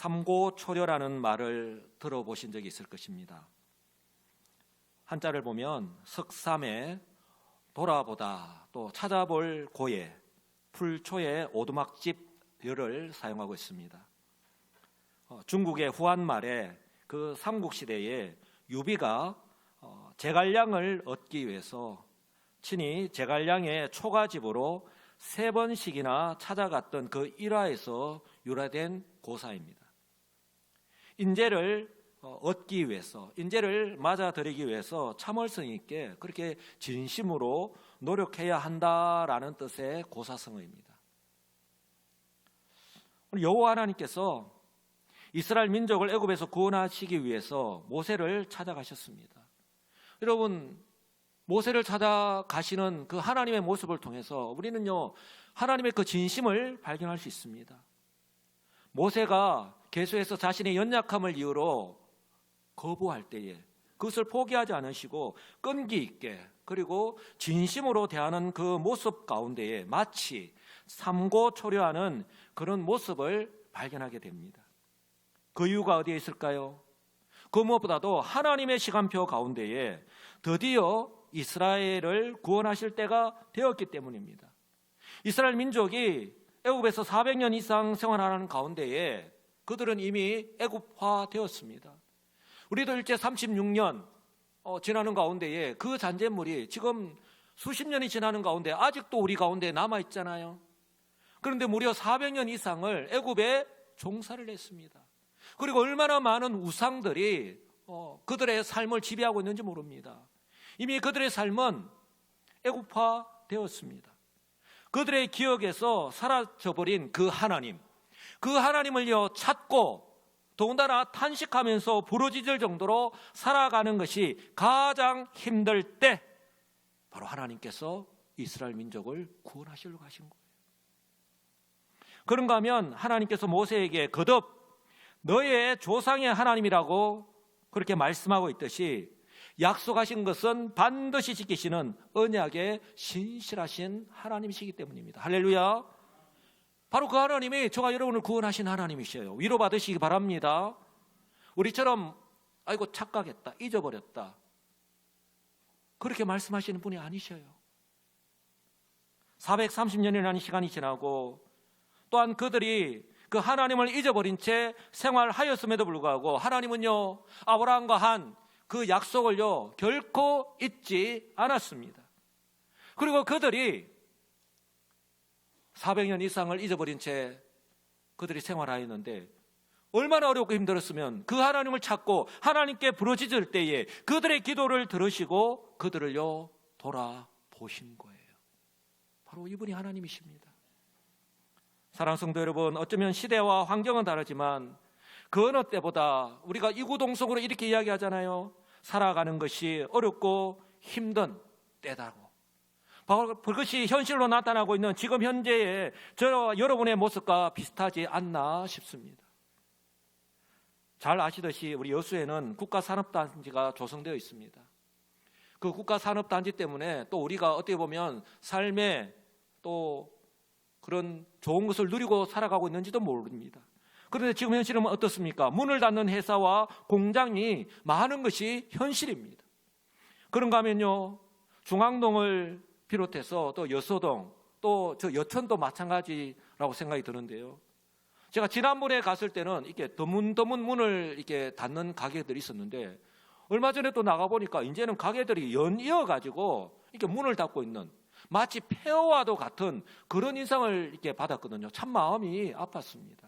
삼고초려라는 말을 들어보신 적이 있을 것입니다. 한자를 보면 석삼에 돌아보다, 또 찾아볼 고에, 풀초에 오두막집열을 사용하고 있습니다. 중국의 후한 말에 그 삼국시대에 유비가 제갈량을 얻기 위해서 친히 제갈량의 초가집으로 3번씩이나 찾아갔던 그 일화에서 유래된 고사입니다. 인재를 얻기 위해서, 인재를 맞아들이기 위해서 참을성 있게 그렇게 진심으로 노력해야 한다라는 뜻의 고사성어입니다. 여호와 하나님께서 이스라엘 민족을 애굽에서 구원하시기 위해서 모세를 찾아가셨습니다. 여러분, 모세를 찾아가시는 그 하나님의 모습을 통해서 우리는요, 하나님의 그 진심을 발견할 수 있습니다. 모세가 계수에서 자신의 연약함을 이유로 거부할 때에 그것을 포기하지 않으시고 끈기 있게 그리고 진심으로 대하는 그 모습 가운데에 마치 삼고초려하는 그런 모습을 발견하게 됩니다. 그 이유가 어디에 있을까요? 그 무엇보다도 하나님의 시간표 가운데에 드디어 이스라엘을 구원하실 때가 되었기 때문입니다. 이스라엘 민족이 애굽에서 400년 이상 생활하는 가운데에 그들은 이미 애굽화 되었습니다. 우리도 일제 36년 지나는 가운데에 그 잔재물이 지금 수십 년이 지나는 가운데 아직도 우리 가운데 남아있잖아요. 그런데 무려 400년 이상을 애굽에 종사를 했습니다. 그리고 얼마나 많은 우상들이 그들의 삶을 지배하고 있는지 모릅니다. 이미 그들의 삶은 애굽화 되었습니다. 그들의 기억에서 사라져버린 그 하나님을요 찾고 더군다나 탄식하면서 부르짖을 정도로 살아가는 것이 가장 힘들 때 바로 하나님께서 이스라엘 민족을 구원하시려고 하신 거예요. 그런가 하면 하나님께서 모세에게 거듭 너의 조상의 하나님이라고 그렇게 말씀하고 있듯이 약속하신 것은 반드시 지키시는 언약의 신실하신 하나님이시기 때문입니다. 할렐루야. 바로 그 하나님이 저와 여러분을 구원하신 하나님이셔요. 위로받으시기 바랍니다. 우리처럼 아이고 착각했다, 잊어버렸다 그렇게 말씀하시는 분이 아니셔요. 430년이라는 시간이 지나고 또한 그들이 그 하나님을 잊어버린 채 생활하였음에도 불구하고 하나님은요 아브라함과 한 그 약속을요 결코 잊지 않았습니다. 그리고 그들이 400년 이상을 잊어버린 채 그들이 생활하였는데 얼마나 어렵고 힘들었으면 그 하나님을 찾고 하나님께 부르짖을 때에 그들의 기도를 들으시고 그들을요 돌아보신 거예요. 바로 이분이 하나님이십니다. 사랑하는 성도 여러분, 어쩌면 시대와 환경은 다르지만 그 어느 때보다 우리가 이구동성으로 이렇게 이야기하잖아요. 살아가는 것이 어렵고 힘든 때다고. 바로 그것이 현실로 나타나고 있는 지금 현재의 저와 여러분의 모습과 비슷하지 않나 싶습니다. 잘 아시듯이 우리 여수에는 국가산업단지가 조성되어 있습니다. 그 국가산업단지 때문에 또 우리가 어떻게 보면 삶에 또 그런 좋은 것을 누리고 살아가고 있는지도 모릅니다. 그런데 지금 현실은 어떻습니까? 문을 닫는 회사와 공장이 많은 것이 현실입니다. 그런가 하면요, 중앙동을 비롯해서 또 여서동, 또 저 여천도 마찬가지라고 생각이 드는데요. 제가 지난번에 갔을 때는 이렇게 드문드문 문을 이렇게 닫는 가게들이 있었는데 얼마 전에 또 나가보니까 이제는 가게들이 연이어가지고 이렇게 문을 닫고 있는 마치 폐허와도 같은 그런 인상을 이렇게 받았거든요. 참 마음이 아팠습니다.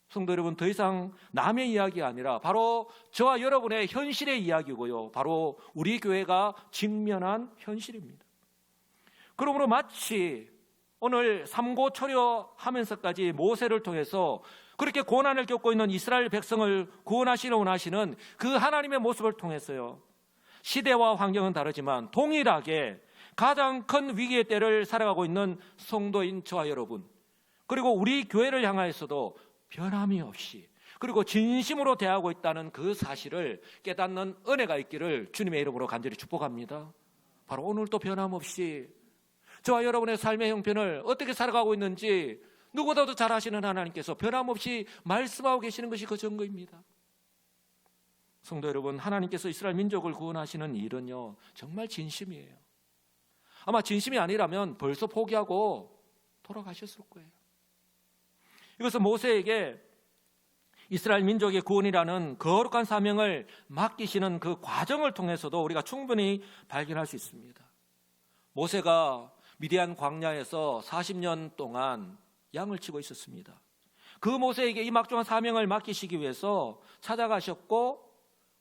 성도 여러분, 더 이상 남의 이야기가 아니라 바로 저와 여러분의 현실의 이야기고요. 바로 우리 교회가 직면한 현실입니다. 그러므로 마치 오늘 삼고초려하면서까지 모세를 통해서 그렇게 고난을 겪고 있는 이스라엘 백성을 구원하시려 원하시는 그 하나님의 모습을 통해서요. 시대와 환경은 다르지만 동일하게 가장 큰 위기의 때를 살아가고 있는 성도인 저와 여러분, 그리고 우리 교회를 향하여서도 변함이 없이 그리고 진심으로 대하고 있다는 그 사실을 깨닫는 은혜가 있기를 주님의 이름으로 간절히 축복합니다. 바로 오늘도 변함없이 저와 여러분의 삶의 형편을 어떻게 살아가고 있는지 누구보다도 잘 아시는 하나님께서 변함없이 말씀하고 계시는 것이 그 증거입니다. 성도 여러분, 하나님께서 이스라엘 민족을 구원하시는 일은요, 정말 진심이에요. 아마 진심이 아니라면 벌써 포기하고 돌아가셨을 거예요. 이것은 모세에게 이스라엘 민족의 구원이라는 거룩한 사명을 맡기시는 그 과정을 통해서도 우리가 충분히 발견할 수 있습니다. 모세가 미디안 광야에서 40년 동안 양을 치고 있었습니다. 그 모세에게 이 막중한 사명을 맡기시기 위해서 찾아가셨고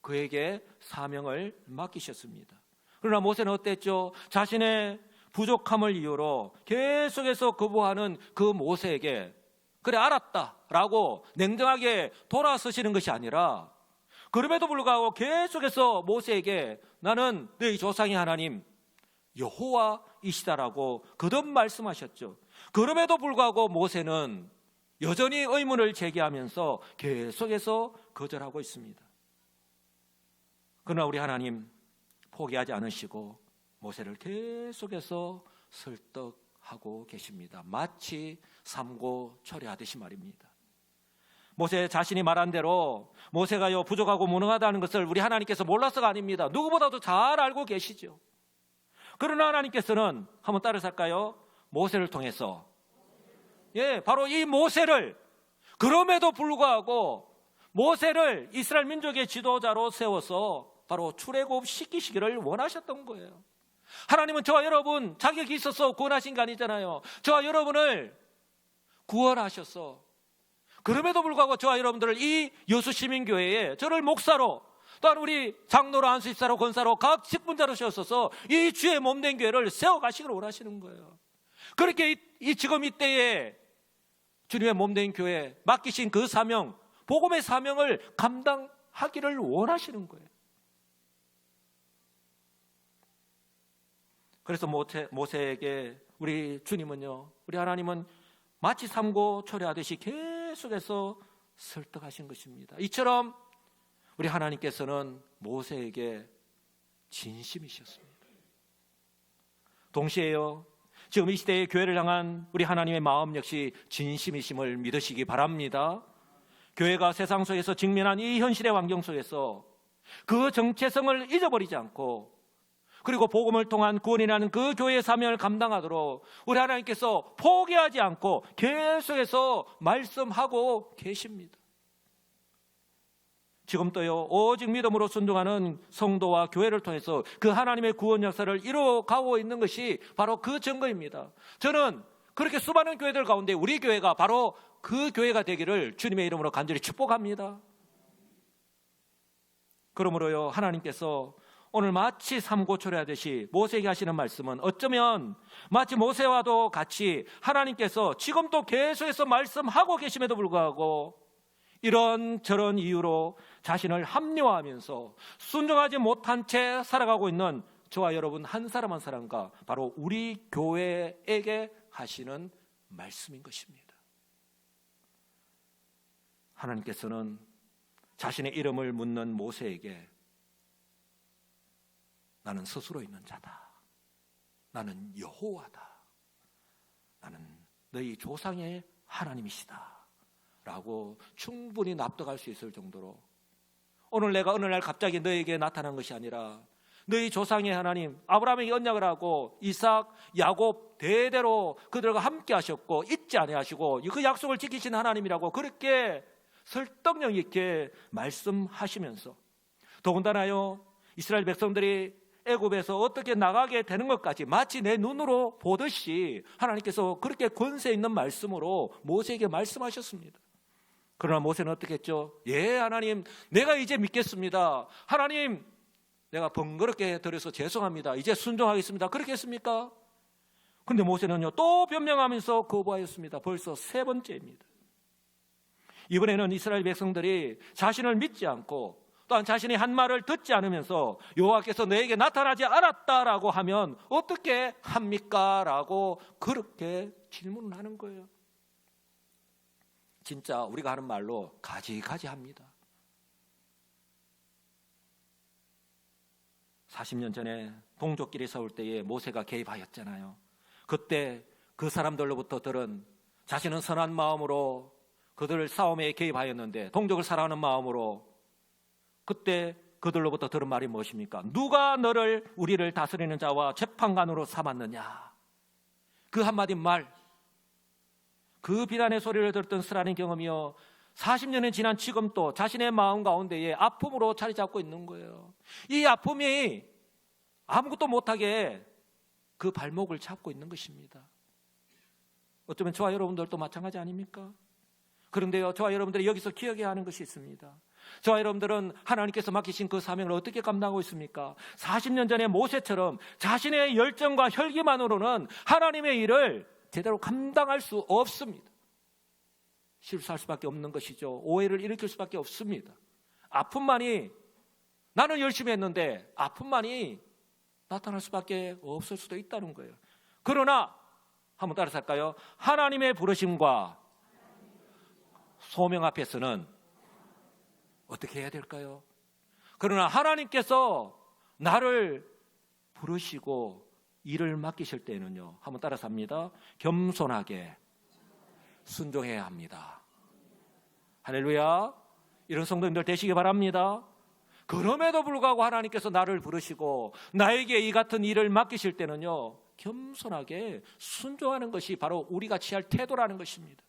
그에게 사명을 맡기셨습니다. 그러나 모세는 어땠죠? 자신의 부족함을 이유로 계속해서 거부하는 그 모세에게 그래 알았다 라고 냉정하게 돌아서시는 것이 아니라 그럼에도 불구하고 계속해서 모세에게 나는 너희 조상의 하나님 여호와이시다라고 거듭 말씀하셨죠. 그럼에도 불구하고 모세는 여전히 의문을 제기하면서 계속해서 거절하고 있습니다. 그러나 우리 하나님 포기하지 않으시고 모세를 계속해서 설득하고 계십니다. 마치 삼고초려하듯이 말입니다. 모세 자신이 말한 대로 모세가요 부족하고 무능하다는 것을 우리 하나님께서 몰라서가 아닙니다. 누구보다도 잘 알고 계시죠. 그러나 하나님께서는 한번 따라서 할까요? 모세를 통해서 바로 이 모세를 그럼에도 불구하고 모세를 이스라엘 민족의 지도자로 세워서 바로 출애굽 시키시기를 원하셨던 거예요. 하나님은 저와 여러분 자격이 있어서 구원하신 게 아니잖아요. 저와 여러분을 구원하셔서 그럼에도 불구하고 저와 여러분들을 이 여수시민교회에 저를 목사로 또한 우리 장로로 안수집사로 권사로 각 직분자로 세우셔서 이 주의 몸된 교회를 세워가시기를 원하시는 거예요. 그렇게 지금 이때에 주님의 몸된 교회에 맡기신 그 사명, 복음의 사명을 감당하기를 원하시는 거예요. 그래서 모세에게 우리 주님은요, 우리 하나님은 마치 삼고초려하듯이 계속해서 설득하신 것입니다. 이처럼 우리 하나님께서는 모세에게 진심이셨습니다. 동시에요, 지금 이 시대의 교회를 향한 우리 하나님의 마음 역시 진심이심을 믿으시기 바랍니다. 교회가 세상 속에서 직면한 이 현실의 환경 속에서 그 정체성을 잊어버리지 않고 그리고 복음을 통한 구원이라는 그 교회의 사명을 감당하도록 우리 하나님께서 포기하지 않고 계속해서 말씀하고 계십니다. 지금도요, 오직 믿음으로 순종하는 성도와 교회를 통해서 그 하나님의 구원 역사를 이루어가고 있는 것이 바로 그 증거입니다. 저는 그렇게 수많은 교회들 가운데 우리 교회가 바로 그 교회가 되기를 주님의 이름으로 간절히 축복합니다. 그러므로요, 하나님께서 오늘 마치 삼고초려하듯이 모세에게 하시는 말씀은 어쩌면 마치 모세와도 같이 하나님께서 지금도 계속해서 말씀하고 계심에도 불구하고 이런저런 이유로 자신을 합리화하면서 순종하지 못한 채 살아가고 있는 저와 여러분 한 사람 한 사람과 바로 우리 교회에게 하시는 말씀인 것입니다. 하나님께서는 자신의 이름을 묻는 모세에게 나는 스스로 있는 자다. 나는 여호와다. 나는 너희 조상의 하나님이시다. 라고 충분히 납득할 수 있을 정도로 오늘 내가 어느 날 갑자기 너에게 나타난 것이 아니라 너희 조상의 하나님 아브라함에게 언약을 하고 이삭, 야곱 대대로 그들과 함께 하셨고 잊지 아니하시고 그 약속을 지키신 하나님이라고 그렇게 설득력 있게 말씀하시면서 더군다나요 이스라엘 백성들이 애굽에서 어떻게 나가게 되는 것까지 마치 내 눈으로 보듯이 하나님께서 그렇게 권세 있는 말씀으로 모세에게 말씀하셨습니다. 그러나 모세는 어떻게 했죠? 하나님 내가 이제 믿겠습니다. 하나님 내가 번거롭게 드려서 죄송합니다. 이제 순종하겠습니다. 그렇게 했습니까? 근데 모세는요 또 변명하면서 거부하였습니다. 벌써 세 번째입니다. 이번에는 이스라엘 백성들이 자신을 믿지 않고 또한 자신이 한 말을 듣지 않으면서 여호와께서 너에게 나타나지 않았다라고 하면 어떻게 합니까? 라고 그렇게 질문을 하는 거예요. 진짜 우리가 하는 말로 가지가지합니다. 40년 전에 동족끼리 싸울 때에 모세가 개입하였잖아요. 그때 그 사람들로부터 들은 자신은 선한 마음으로 그들 싸움에 개입하였는데 동족을 사랑하는 마음으로 그때 그들로부터 들은 말이 무엇입니까? 누가 너를 우리를 다스리는 자와 재판관으로 삼았느냐? 그 한마디 말, 그 비난의 소리를 들었던 스라는 경험이요 40년이 지난 지금도 자신의 마음 가운데에 아픔으로 자리 잡고 있는 거예요. 이 아픔이 아무것도 못하게 그 발목을 잡고 있는 것입니다. 어쩌면 저와 여러분들도 마찬가지 아닙니까? 그런데요, 저와 여러분들이 여기서 기억해야 하는 것이 있습니다. 저와 여러분들은 하나님께서 맡기신 그 사명을 어떻게 감당하고 있습니까? 40년 전에 모세처럼 자신의 열정과 혈기만으로는 하나님의 일을 제대로 감당할 수 없습니다. 실수할 수밖에 없는 것이죠. 오해를 일으킬 수밖에 없습니다. 아픔만이, 나는 열심히 했는데 아픔만이 나타날 수밖에 없을 수도 있다는 거예요. 그러나 한번 따라서 할까요? 하나님의 부르심과 소명 앞에서는 어떻게 해야 될까요? 그러나 하나님께서 나를 부르시고 일을 맡기실 때는요, 한번 따라서 합니다. 겸손하게 순종해야 합니다. 할렐루야. 이런 성도님들 되시기 바랍니다. 그럼에도 불구하고 하나님께서 나를 부르시고 나에게 이 같은 일을 맡기실 때는요, 겸손하게 순종하는 것이 바로 우리가 취할 태도라는 것입니다.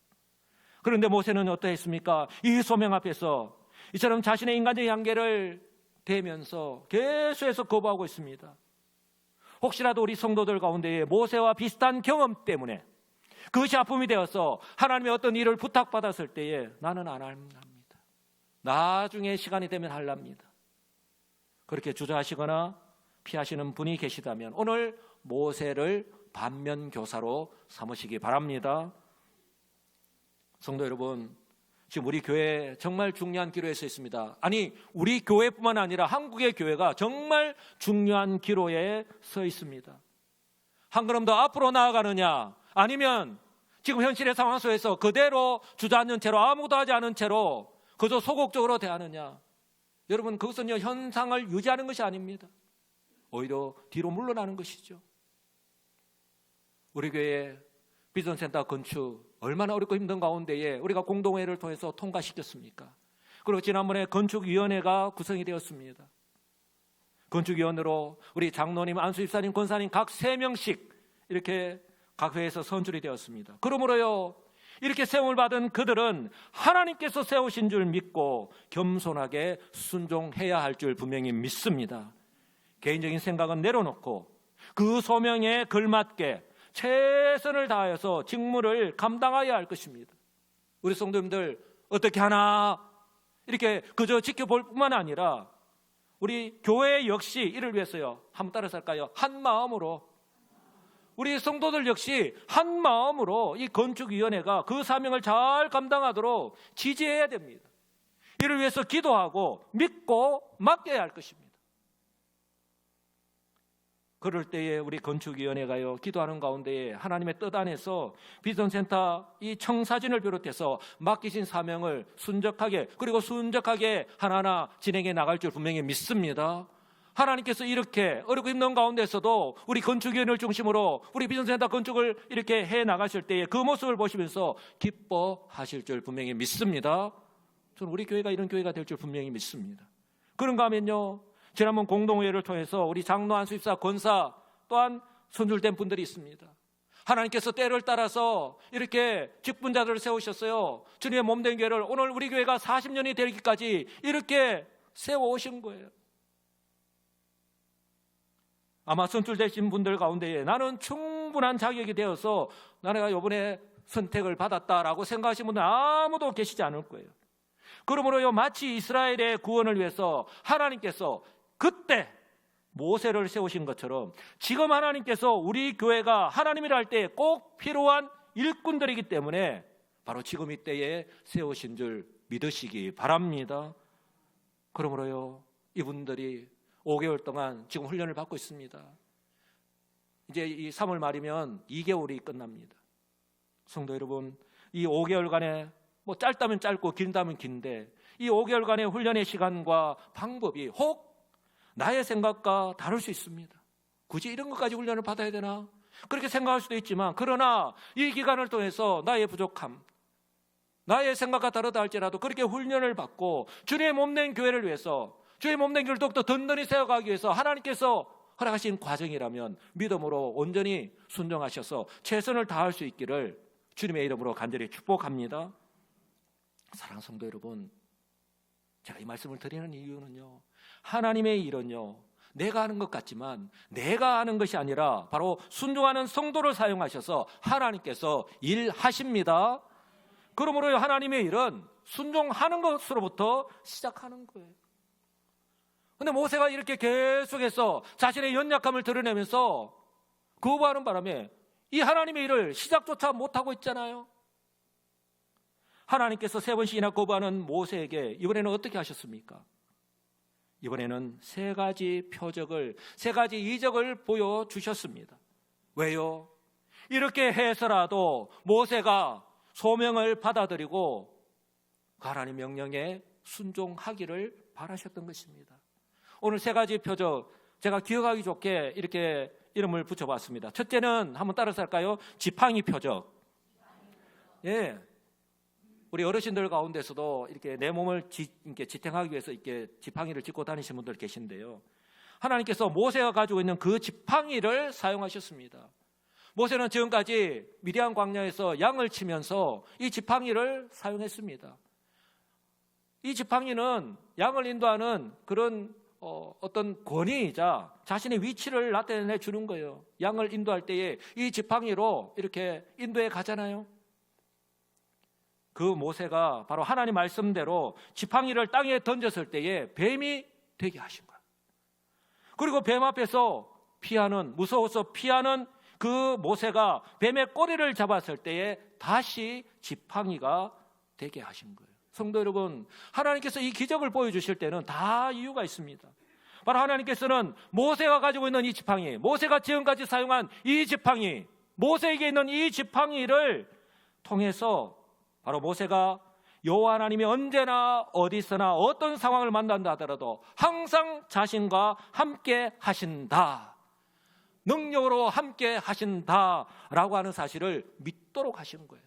그런데 모세는 어떠했습니까? 이 소명 앞에서 이처럼 자신의 인간적인 한계를 대면서 계속해서 거부하고 있습니다. 혹시라도 우리 성도들 가운데 모세와 비슷한 경험 때문에 그것이 아픔이 되어서 하나님의 어떤 일을 부탁받았을 때에 나는 안 합니다. 나중에 시간이 되면 할랍니다. 그렇게 주저하시거나 피하시는 분이 계시다면 오늘 모세를 반면교사로 삼으시기 바랍니다. 성도 여러분, 지금 우리 교회 정말 중요한 기로에 서 있습니다. 아니, 우리 교회뿐만 아니라 한국의 교회가 정말 중요한 기로에 서 있습니다. 한 걸음 더 앞으로 나아가느냐, 아니면 지금 현실의 상황 속에서 그대로 주저앉는 채로 아무것도 하지 않은 채로 그저 소극적으로 대하느냐. 여러분, 그것은 현상을 유지하는 것이 아닙니다. 오히려 뒤로 물러나는 것이죠. 우리 교회 비전센터 건축 얼마나 어렵고 힘든 가운데에 우리가 공동회의를 통해서 통과시켰습니까? 그리고 지난번에 건축위원회가 구성이 되었습니다. 건축위원으로 우리 장로님, 안수집사님, 권사님 각 3명씩 이렇게 각 회에서 선출이 되었습니다. 그러므로요, 이렇게 세움을 받은 그들은 하나님께서 세우신 줄 믿고 겸손하게 순종해야 할 줄 분명히 믿습니다. 개인적인 생각은 내려놓고 그 소명에 걸맞게 최선을 다해서 직무를 감당해야 할 것입니다. 우리 성도님들 어떻게 하나 이렇게 그저 지켜볼 뿐만 아니라 우리 교회 역시 이를 위해서요, 한번 따라서 할까요? 한 마음으로, 우리 성도들 역시 한 마음으로 이 건축위원회가 그 사명을 잘 감당하도록 지지해야 됩니다. 이를 위해서 기도하고 믿고 맡겨야 할 것입니다. 그럴 때에 우리 건축위원회가요, 기도하는 가운데에 하나님의 뜻 안에서 비전센터 이 청사진을 비롯해서 맡기신 사명을 순적하게, 그리고 순적하게 하나하나 진행해 나갈 줄 분명히 믿습니다. 하나님께서 이렇게 어렵고 힘든 가운데서도 우리 건축위원회를 중심으로 우리 비전센터 건축을 이렇게 해 나가실 때에 그 모습을 보시면서 기뻐하실 줄 분명히 믿습니다. 저는 우리 교회가 이런 교회가 될 줄 분명히 믿습니다. 그런가 하면요, 지난번 공동회의를 통해서 우리 장로, 안수집사, 권사 또한 선출된 분들이 있습니다. 하나님께서 때를 따라서 이렇게 직분자들을 세우셨어요. 주님의 몸된 교회를 오늘 우리 교회가 40년이 되기까지 이렇게 세워오신 거예요. 아마 선출되신 분들 가운데에 나는 충분한 자격이 되어서 내가 이번에 선택을 받았다라고 생각하시는 분은 아무도 계시지 않을 거예요. 그러므로요, 마치 이스라엘의 구원을 위해서 하나님께서 그때 모세를 세우신 것처럼 지금 하나님께서 우리 교회가 하나님이라 할 때 꼭 필요한 일꾼들이기 때문에 바로 지금 이때에 세우신 줄 믿으시기 바랍니다. 그러므로요, 이분들이 5개월 동안 지금 훈련을 받고 있습니다. 이제 이 3월 말이면 2개월이 끝납니다. 성도 여러분, 이 5개월간의 뭐 짧다면 짧고 길다면 긴데 이 5개월간의 훈련의 시간과 방법이 혹 나의 생각과 다를 수 있습니다. 굳이 이런 것까지 훈련을 받아야 되나? 그렇게 생각할 수도 있지만, 그러나 이 기간을 통해서 나의 부족함, 나의 생각과 다르다 할지라도 그렇게 훈련을 받고 주님의 몸된 교회를 위해서, 주의 몸된 교회를 더욱더 든든히 세워가기 위해서 하나님께서 허락하신 과정이라면 믿음으로 온전히 순종하셔서 최선을 다할 수 있기를 주님의 이름으로 간절히 축복합니다. 사랑하는 성도 여러분, 제가 이 말씀을 드리는 이유는요, 하나님의 일은요, 내가 하는 것 같지만 내가 하는 것이 아니라 바로 순종하는 성도를 사용하셔서 하나님께서 일하십니다. 그러므로 하나님의 일은 순종하는 것으로부터 시작하는 거예요. 그런데 모세가 이렇게 계속해서 자신의 연약함을 드러내면서 거부하는 바람에 이 하나님의 일을 시작조차 못하고 있잖아요. 하나님께서 3번씩이나 거부하는 모세에게 이번에는 어떻게 하셨습니까? 이번에는 3가지 표적을, 3가지 이적을 보여주셨습니다. 왜요? 이렇게 해서라도 모세가 소명을 받아들이고 하나님 명령에 순종하기를 바라셨던 것입니다. 오늘 3가지 표적, 제가 기억하기 좋게 이렇게 이름을 붙여봤습니다. 첫째는 한번 따라서 할까요? 지팡이 표적. 예. 우리 어르신들 가운데서도 이렇게 내 몸을 이렇게 지탱하기 위해서 이렇게 지팡이를 짚고 다니시는 분들 계신데요. 하나님께서 모세가 가지고 있는 그 지팡이를 사용하셨습니다. 모세는 지금까지 미디안 광야에서 양을 치면서 이 지팡이를 사용했습니다. 이 지팡이는 양을 인도하는 그런 어떤 권위이자 자신의 위치를 나타내 주는 거예요. 양을 인도할 때에 이 지팡이로 이렇게 인도해 가잖아요. 그 모세가 바로 하나님 말씀대로 지팡이를 땅에 던졌을 때에 뱀이 되게 하신 거예요. 그리고 뱀 앞에서 피하는, 무서워서 피하는 그 모세가 뱀의 꼬리를 잡았을 때에 다시 지팡이가 되게 하신 거예요. 성도 여러분, 하나님께서 이 기적을 보여주실 때는 다 이유가 있습니다. 바로 하나님께서는 모세가 가지고 있는 이 지팡이, 모세가 지금까지 사용한 이 지팡이, 모세에게 있는 이 지팡이를 통해서 바로 모세가 여호와 하나님이 언제나 어디서나 어떤 상황을 만난다 하더라도 항상 자신과 함께 하신다, 능력으로 함께 하신다라고 하는 사실을 믿도록 하신 거예요.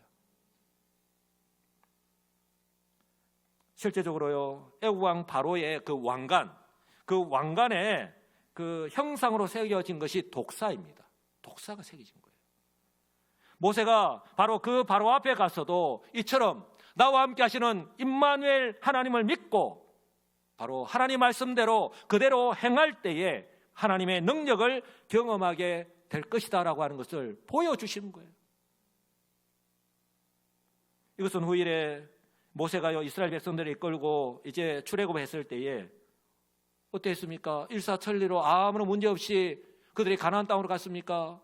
실제적으로요, 애굽 왕 바로의 그 왕관의 그 형상으로 새겨진 것이 독사입니다. 독사가 새겨진 거예요. 모세가 바로 그 바로 앞에 가서도 이처럼 나와 함께 하시는 임마누엘 하나님을 믿고 바로 하나님 말씀대로 그대로 행할 때에 하나님의 능력을 경험하게 될 것이다라고 하는 것을 보여주시는 거예요. 이것은 후일에 모세가요, 이스라엘 백성들을 이끌고 이제 출애굽했을 때에 어땠습니까? 일사천리로 아무런 문제 없이 그들이 가나안 땅으로 갔습니까?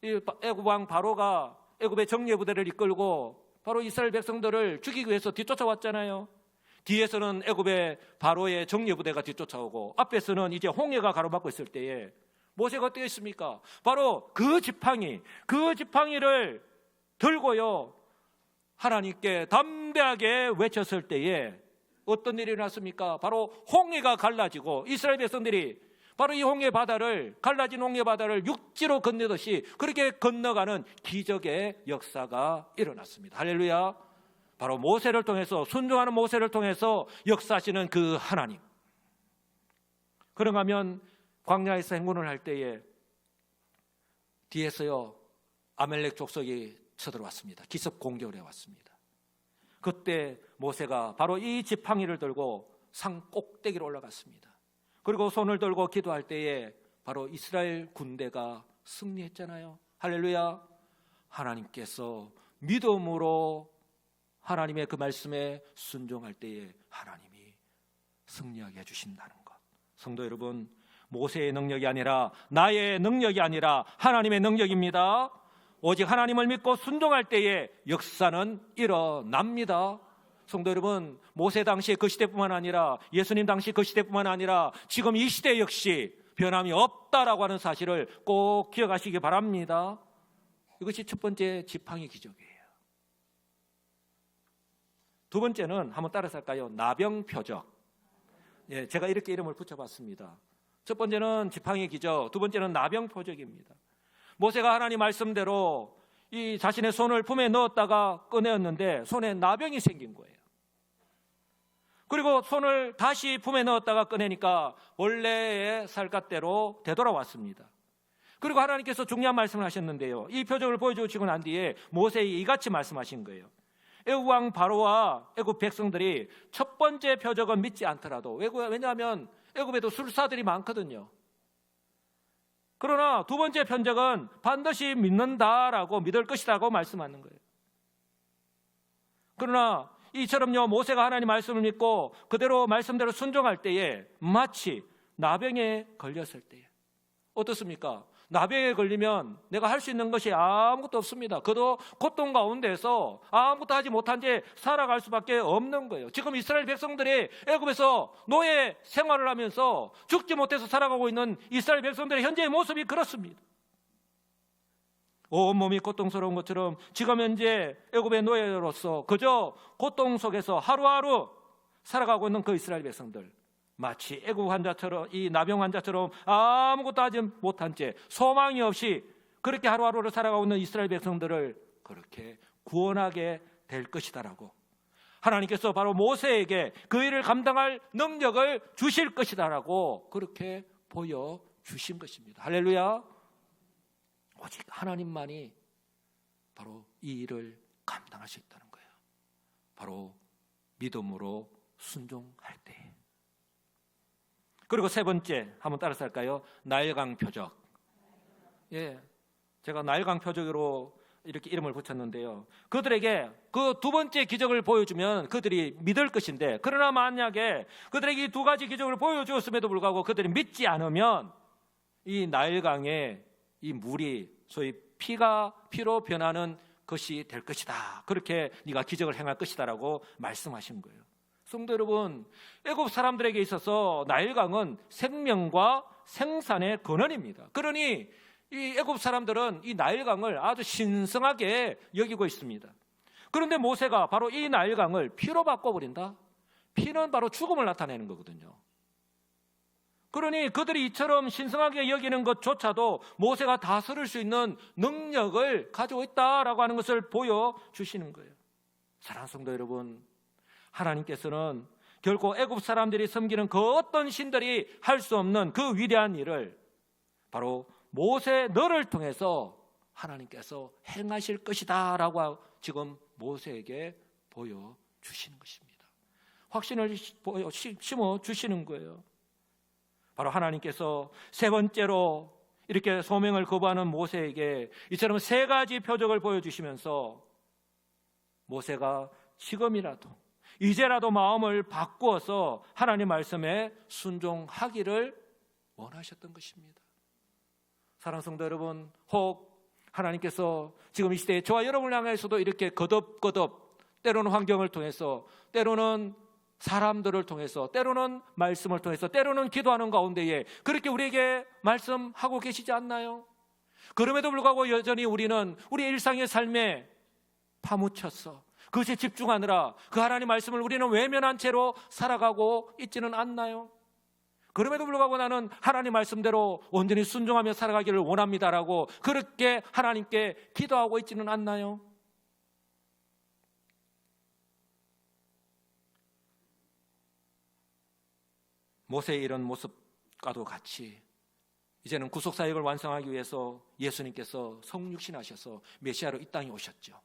애굽 왕 바로가 애굽의 정예 부대를 이끌고 바로 이스라엘 백성들을 죽이기 위해서 뒤쫓아왔잖아요. 뒤에서는 애굽의 바로의 정예 부대가 뒤쫓아오고 앞에서는 이제 홍해가 가로막고 있을 때에 모세가 어떻게 했습니까? 바로 그 지팡이를 들고요, 하나님께 담대하게 외쳤을 때에 어떤 일이 일어났습니까? 바로 홍해가 갈라지고 이스라엘 백성들이 바로 이 홍해 바다를, 갈라진 홍해 바다를 육지로 건너듯이 그렇게 건너가는 기적의 역사가 일어났습니다. 할렐루야. 바로 모세를 통해서, 순종하는 모세를 통해서 역사하시는 그 하나님. 그런가 하면 광야에서 행군을 할 때에 뒤에서요, 아멜렉 족속이 쳐들어왔습니다. 기습 공격을 해왔습니다. 그때 모세가 바로 이 지팡이를 들고 산 꼭대기로 올라갔습니다. 그리고 손을 들고 기도할 때에 바로 이스라엘 군대가 승리했잖아요. 할렐루야. 하나님께서 믿음으로 하나님의 그 말씀에 순종할 때에 하나님이 승리하게 해주신다는 것. 성도 여러분, 모세의 능력이 아니라, 나의 능력이 아니라 하나님의 능력입니다. 오직 하나님을 믿고 순종할 때에 역사는 일어납니다. 성도 여러분, 모세 당시 그 시대뿐만 아니라 예수님 당시 그 시대뿐만 아니라 지금 이 시대 역시 변함이 없다라고 하는 사실을 꼭 기억하시기 바랍니다. 이것이 첫 번째 지팡이 기적이에요. 두 번째는 한번 따라서 할까요? 나병 표적. 예, 제가 이렇게 이름을 붙여봤습니다. 첫 번째는 지팡이 기적, 두 번째는 나병 표적입니다. 모세가 하나님 말씀대로 이 자신의 손을 품에 넣었다가 꺼내었는데 손에 나병이 생긴 거예요. 그리고 손을 다시 품에 넣었다가 꺼내니까 원래의 살갗대로 되돌아왔습니다. 그리고 하나님께서 중요한 말씀을 하셨는데요, 이 표적을 보여주시고 난 뒤에 모세에게 이같이 말씀하신 거예요. 애굽 왕 바로와 애굽 백성들이 첫 번째 표적은 믿지 않더라도, 왜냐하면 애굽에도 술사들이 많거든요. 그러나 두 번째 표적은 반드시 믿는다라고 믿을 것이라고 말씀하는 거예요. 그러나 이처럼요, 모세가 하나님 말씀을 믿고 그대로 말씀대로 순종할 때에 마치 나병에 걸렸을 때에 어떻습니까? 나병에 걸리면 내가 할 수 있는 것이 아무것도 없습니다. 그도 고통 가운데서 아무것도 하지 못한 채 살아갈 수밖에 없는 거예요. 지금 이스라엘 백성들이 애굽에서 노예 생활을 하면서 죽지 못해서 살아가고 있는 이스라엘 백성들의 현재의 모습이 그렇습니다. 온몸이 고통스러운 것처럼 지금 현재 애굽의 노예로서 그저 고통 속에서 하루하루 살아가고 있는 그 이스라엘 백성들, 마치 애굽 환자처럼, 이 나병 환자처럼 아무것도 하지 못한 채 소망이 없이 그렇게 하루하루를 살아가고 있는 이스라엘 백성들을 그렇게 구원하게 될 것이다라고 하나님께서 바로 모세에게 그 일을 감당할 능력을 주실 것이다라고 그렇게 보여주신 것입니다. 할렐루야. 오직 하나님만이 바로 이 일을 감당할 수 있다는 거예요. 바로 믿음으로 순종할 때. 그리고 세 번째, 한번 따라서 할까요? 나일강 표적. 예, 제가 나일강 표적으로 이렇게 이름을 붙였는데요, 그들에게 그 두 번째 기적을 보여주면 그들이 믿을 것인데, 그러나 만약에 그들에게 이 두 가지 기적을 보여주었음에도 불구하고 그들이 믿지 않으면 이 나일강에 이 물이 소위 피로 변하는 것이 될 것이다. 그렇게 네가 기적을 행할 것이다라고 말씀하신 거예요. 성도 여러분, 애굽 사람들에게 있어서 나일강은 생명과 생산의 근원입니다. 그러니 이 애굽 사람들은 이 나일강을 아주 신성하게 여기고 있습니다. 그런데 모세가 바로 이 나일강을 피로 바꿔버린다? 피는 바로 죽음을 나타내는 거거든요. 그러니 그들이 이처럼 신성하게 여기는 것조차도 모세가 다스릴 수 있는 능력을 가지고 있다라고 하는 것을 보여주시는 거예요. 사랑하는 성도 여러분, 하나님께서는 결코 애굽 사람들이 섬기는 그 어떤 신들이 할 수 없는 그 위대한 일을 바로 모세 너를 통해서 하나님께서 행하실 것이다 라고 지금 모세에게 보여주시는 것입니다. 확신을 심어주시는 거예요. 바로 하나님께서 세 번째로 이렇게 소명을 거부하는 모세에게 이처럼 세 가지 표적을 보여주시면서 모세가 지금이라도 이제라도 마음을 바꾸어서 하나님 말씀에 순종하기를 원하셨던 것입니다. 사랑하는 성도 여러분, 혹 하나님께서 지금 이 시대에 저와 여러분을 향해서도 이렇게 거듭거듭 때로는 환경을 통해서, 때로는 사람들을 통해서, 때로는 말씀을 통해서, 때로는 기도하는 가운데에 그렇게 우리에게 말씀하고 계시지 않나요? 그럼에도 불구하고 여전히 우리는 우리의 일상의 삶에 파묻혀서 그것에 집중하느라 그 하나님 말씀을 우리는 외면한 채로 살아가고 있지는 않나요? 그럼에도 불구하고 나는 하나님 말씀대로 온전히 순종하며 살아가기를 원합니다라고 그렇게 하나님께 기도하고 있지는 않나요? 모세의 이런 모습과도 같이 이제는 구속사역을 완성하기 위해서 예수님께서 성육신하셔서 메시아로 이 땅에 오셨죠.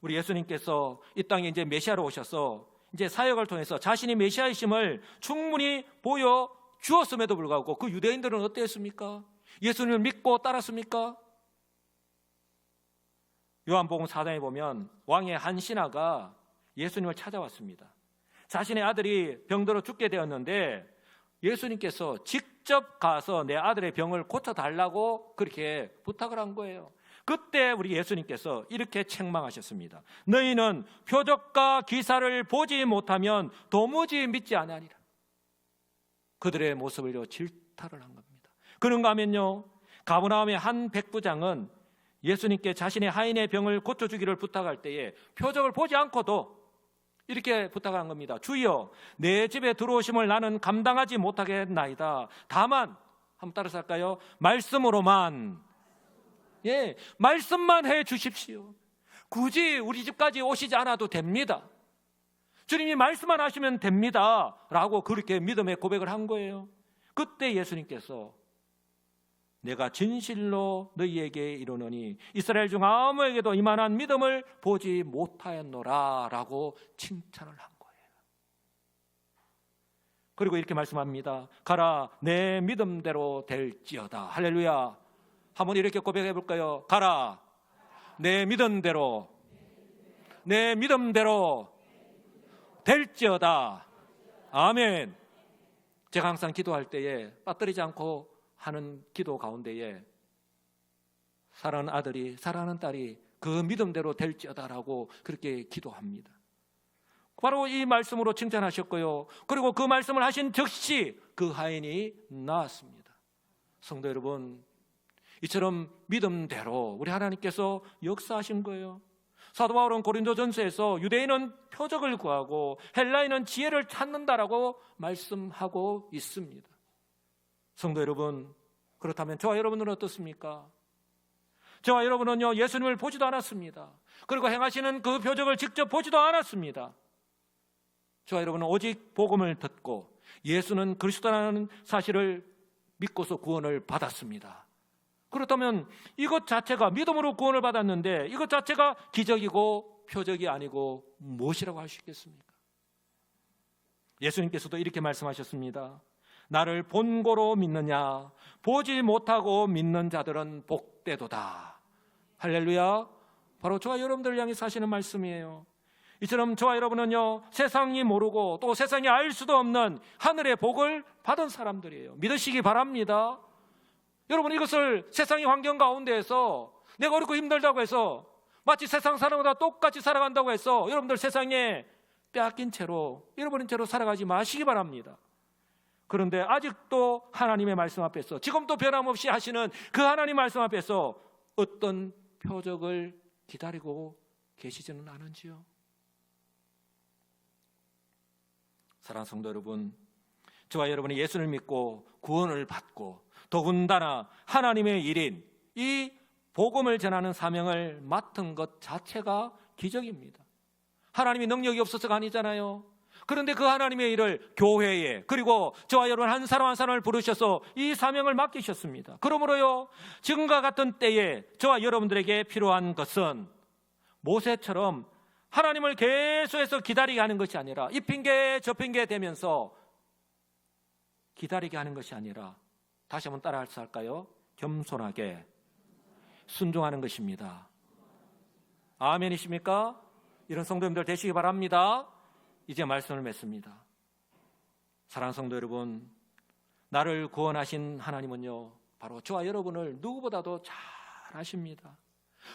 우리 예수님께서 이 땅에 이제 메시아로 오셔서 이제 사역을 통해서 자신이 메시아이심을 충분히 보여주었음에도 불구하고 그 유대인들은 어땠습니까? 예수님을 믿고 따랐습니까? 요한복음 4장에 보면 왕의 한 신하가 예수님을 찾아왔습니다. 자신의 아들이 병들어 죽게 되었는데 예수님께서 직접 가서 내 아들의 병을 고쳐달라고 그렇게 부탁을 한 거예요. 그때 우리 예수님께서 이렇게 책망하셨습니다. 너희는 표적과 기사를 보지 못하면 도무지 믿지 아니하리라. 그들의 모습을요 질타를 한 겁니다. 그런가 하면요, 가버나움의 한 백부장은 예수님께 자신의 하인의 병을 고쳐주기를 부탁할 때에 표적을 보지 않고도 이렇게 부탁한 겁니다. 주여, 내 집에 들어오심을 나는 감당하지 못하겠나이다. 다만, 한번 따라서 할까요? 말씀으로만 예, 말씀만 해 주십시오. 굳이 우리 집까지 오시지 않아도 됩니다. 주님이 말씀만 하시면 됩니다 라고 그렇게 믿음의 고백을 한 거예요. 그때 예수님께서 내가 진실로 너희에게 이르노니 이스라엘 중 아무에게도 이만한 믿음을 보지 못하였노라 라고 칭찬을 한 거예요. 그리고 이렇게 말씀합니다. 가라, 내 믿음대로 될지어다. 할렐루야. 한번 이렇게 고백해 볼까요? 가라, 내 믿음대로, 내 믿음대로 될지어다. 아멘. 제가 항상 기도할 때에 빠뜨리지 않고 하는 기도 가운데에 사랑하는 아들이, 사랑하는 딸이 그 믿음대로 될지어다라고 그렇게 기도합니다. 바로 이 말씀으로 칭찬하셨고요. 그리고 그 말씀을 하신 즉시 그 하인이 나았습니다. 성도 여러분, 이처럼 믿음대로 우리 하나님께서 역사하신 거예요. 사도 바울은 고린도전서에서 유대인은 표적을 구하고 헬라인은 지혜를 찾는다라고 말씀하고 있습니다. 성도 여러분, 그렇다면 저와 여러분은 어떻습니까? 저와 여러분은요, 예수님을 보지도 않았습니다. 그리고 행하시는 그 표적을 직접 보지도 않았습니다. 저와 여러분은 오직 복음을 듣고 예수는 그리스도라는 사실을 믿고서 구원을 받았습니다. 그렇다면 이것 자체가 믿음으로 구원을 받았는데 이것 자체가 기적이고 표적이 아니고 무엇이라고 할 수 있겠습니까? 예수님께서도 이렇게 말씀하셨습니다. 나를 본고로 믿느냐, 보지 못하고 믿는 자들은 복되도다. 할렐루야. 바로 저와 여러분들을 향해서 하시는 말씀이에요. 이처럼 저와 여러분은요, 세상이 모르고 또 세상이 알 수도 없는 하늘의 복을 받은 사람들이에요. 믿으시기 바랍니다. 여러분, 이것을 세상의 환경 가운데에서 내가 어렵고 힘들다고 해서 마치 세상 사람보다 똑같이 살아간다고 해서 여러분들 세상에 빼앗긴 채로, 잃어버린 채로 살아가지 마시기 바랍니다. 그런데 아직도 하나님의 말씀 앞에서, 지금도 변함없이 하시는 그 하나님 말씀 앞에서 어떤 표적을 기다리고 계시지는 않은지요? 사랑하는 성도 여러분, 저와 여러분이 예수를 믿고 구원을 받고 더군다나 하나님의 일인 이 복음을 전하는 사명을 맡은 것 자체가 기적입니다. 하나님이 능력이 없어서가 아니잖아요. 그런데 그 하나님의 일을 교회에, 그리고 저와 여러분 한 사람 한 사람을 부르셔서 이 사명을 맡기셨습니다. 그러므로요, 지금과 같은 때에 저와 여러분들에게 필요한 것은 모세처럼 하나님을 계속해서 기다리게 하는 것이 아니라, 이 핑계 저 핑계 대면서 기다리게 하는 것이 아니라, 다시 한번 따라 할까요? 겸손하게 순종하는 것입니다. 아멘이십니까? 이런 성도님들 되시기 바랍니다. 이제 말씀을 맺습니다. 사랑하는 성도 여러분, 나를 구원하신 하나님은요, 바로 저와 여러분을 누구보다도 잘 아십니다.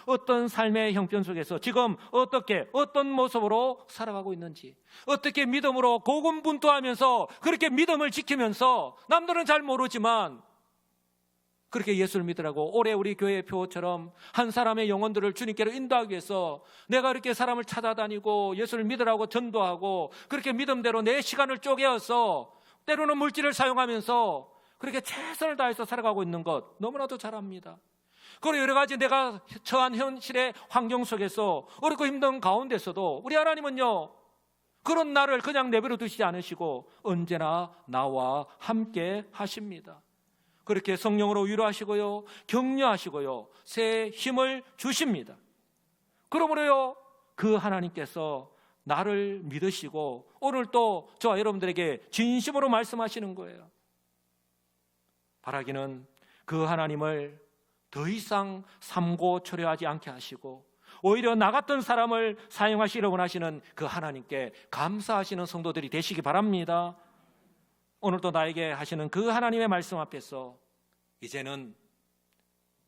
어떤 삶의 형편 속에서 지금 어떻게, 어떤 모습으로 살아가고 있는지, 어떻게 믿음으로 고군분투하면서 그렇게 믿음을 지키면서 남들은 잘 모르지만 그렇게 예수를 믿으라고 올해 우리 교회 표처럼 한 사람의 영혼들을 주님께로 인도하기 위해서 내가 이렇게 사람을 찾아다니고 예수를 믿으라고 전도하고 그렇게 믿음대로 내 시간을 쪼개어서 때로는 물질을 사용하면서 그렇게 최선을 다해서 살아가고 있는 것 너무나도 잘 압니다. 그리고 여러 가지 내가 처한 현실의 환경 속에서 어렵고 힘든 가운데서도 우리 하나님은요, 그런 나를 그냥 내버려 두시지 않으시고 언제나 나와 함께 하십니다. 그렇게 성령으로 위로하시고요, 격려하시고요, 새 힘을 주십니다. 그러므로요, 그 하나님께서 나를 믿으시고 오늘 또 저와 여러분들에게 진심으로 말씀하시는 거예요. 바라기는 그 하나님을 더 이상 삼고 초려하지 않게 하시고 오히려 나 같은 사람을 사용하시려 원하시는 그 하나님께 감사하시는 성도들이 되시기 바랍니다. 오늘도 나에게 하시는 그 하나님의 말씀 앞에서 이제는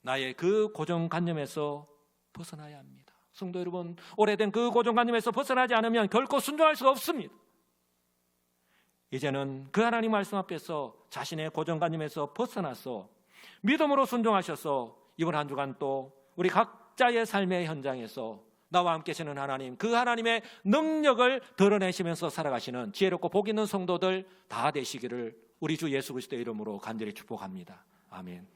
나의 그 고정관념에서 벗어나야 합니다. 성도 여러분, 오래된 그 고정관념에서 벗어나지 않으면 결코 순종할 수가 없습니다. 이제는 그 하나님 말씀 앞에서 자신의 고정관념에서 벗어나서 믿음으로 순종하셔서 이번 한 주간 또 우리 각자의 삶의 현장에서 나와 함께 계시는 하나님, 그 하나님의 능력을 드러내시면서 살아가시는 지혜롭고 복 있는 성도들 다 되시기를 우리 주 예수 그리스도의 이름으로 간절히 축복합니다. 아멘.